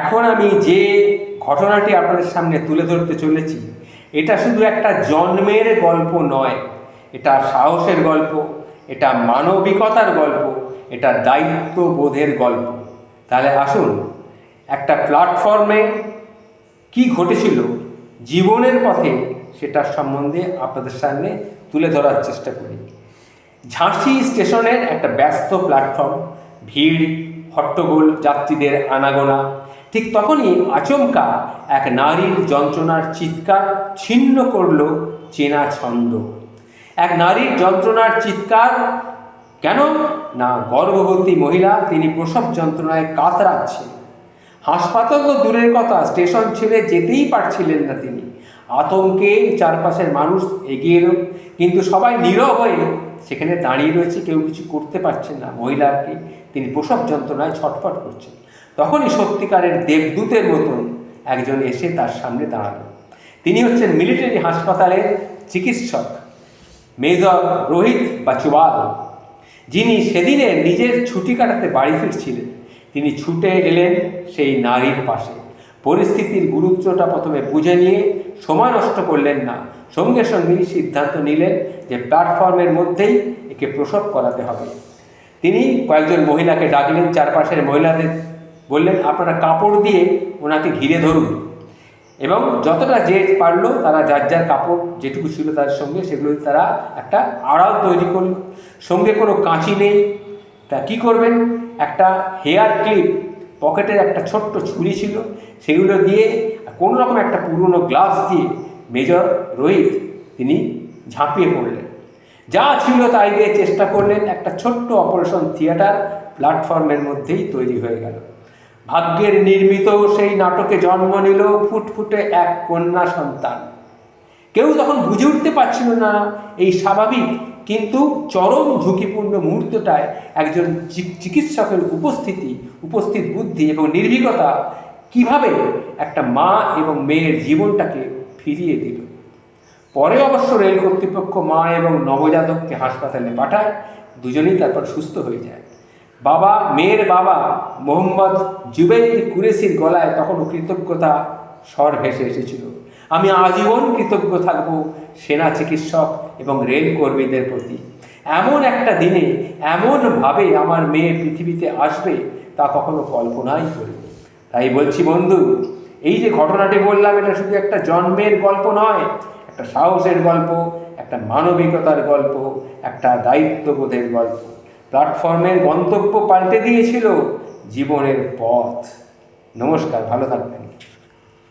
এখন আমি যে ঘটনাটি আপনাদের সামনে তুলে ধরতে চলেছি, এটা শুধু একটা জন্মের গল্প নয়, এটা সাহসের গল্প, এটা মানবিকতার গল্প, এটা দায়িত্ববোধের গল্প। তাহলে আসুন একটা প্ল্যাটফর্মে কি ঘটেছিল জীবনের পথে, সেটার সম্বন্ধে আপনাদের সামনে তুলে ধরার চেষ্টা করি। ঝাঁসি স্টেশনের একটা ব্যস্ত প্ল্যাটফর্ম, ভিড়, হট্টগোল, যাত্রীদের আনাগোনা। ঠিক তখনই আচমকা এক নারীর যন্ত্রণার চিৎকার ছিন্ন করল চেনা ছন্দ। এক নারীর যন্ত্রণার চিৎকার, কেন না গর্ভবতী মহিলা, তিনি প্রসব যন্ত্রণায় কাতরাচ্ছেন। হাসপাতাল তো দূরের কথা, স্টেশন ছেড়ে যেতেই পারছিলেন না তিনি। আতঙ্কে চারপাশের মানুষ এগিয়ে এলো, কিন্তু সবাই নীরব হয়ে সেখানে দাঁড়িয়ে রয়েছে, কেউ কিছু করতে পারছেন না। মহিলাকে তিনি প্রসব যন্ত্রণায় ছটফট করছেন। তখনই সত্যিকারের দেবদূতের মতন একজন এসে তার সামনে দাঁড়ালো। তিনি হচ্ছেন মিলিটারি হাসপাতালের চিকিৎসক মেজর রোহিত বাচওয়াল, যিনি সেদিনে নিজের ছুটি কাটাতে বাড়ি ফিরছিলেন। তিনি ছুটে এলেন সেই নারীর পাশে। পরিস্থিতির গুরুত্বটা প্রথমে বুঝে নিয়ে সময় নষ্ট করলেন না, সঙ্গে সঙ্গেই সিদ্ধান্ত নিলেন যে প্ল্যাটফর্মের মধ্যেই একে প্রসব করাতে হবে। তিনি কয়েকজন মহিলাকে ডাকলেন, চারপাশের মহিলাদের বললেন, আপনারা কাপড় দিয়ে ওনাকে ঘিরে ধরুন, এবং যতটা যে পারলো তারা যার যার কাপড় যেটুকু ছিল তার সঙ্গে, সেগুলো তারা একটা আড়াল তৈরি করলো। সঙ্গে কোনো কাঁচি নেই, তা কী করবেন? একটা হেয়ার ক্লিপ, পকেটের একটা ছোট্ট ছুরি ছিল, সেগুলো দিয়ে কোনো রকম একটা পুরনো গ্লাভস দিয়ে মেজর রোহিত তিনি ঝাঁপিয়ে পড়লেন। যা ছিল তাই দিয়ে চেষ্টা করলেন। একটা ছোট্ট অপারেশন থিয়েটার প্ল্যাটফর্মের মধ্যেই তৈরি হয়ে গেল। ভাগ্যের নির্মিত সেই নাটকে জন্ম নিল ফুটফুটে এক কন্যা সন্তান। কেউ তখন বুঝে উঠতে পারছিল না এই স্বাভাবিক কিন্তু চরম ঝুঁকিপূর্ণ মুহূর্তটায় একজন চিকিৎসকের উপস্থিত বুদ্ধি এবং নির্ভীকতা কিভাবে একটা মা এবং মেয়ের জীবনটাকে ফিরিয়ে দিল। পরে অবশ্য রেল কর্তৃপক্ষ মা এবং নবজাতককে হাসপাতালে পাঠায়, দুজনেই তারপর সুস্থ হয়ে যায়। মেয়ের বাবা মোহাম্মদ জুবেইর কুরেশির গলায় তখনও কৃতজ্ঞতা স্বর ভেসে এসেছিল। আমি আজীবন কৃতজ্ঞ থাকব সেনা চিকিৎসক এবং রেল কর্মীদের প্রতি। এমন একটা দিনে এমনভাবে আমার মেয়ে পৃথিবীতে আসবে তা কখনো কল্পনাই করিনি। তাই বলছি বন্ধু, এই যে ঘটনাটি বললাম, এটা শুধু একটা জন্মের গল্প নয়, একটা সাহসের গল্প, একটা মানবিকতার গল্প, একটা দায়িত্ববোধের গল্প। প্ল্যাটফর্মের গন্তব্য পাল্টে দিয়েছিল জীবনের পথ। নমস্কার, ভালো থাকবেন।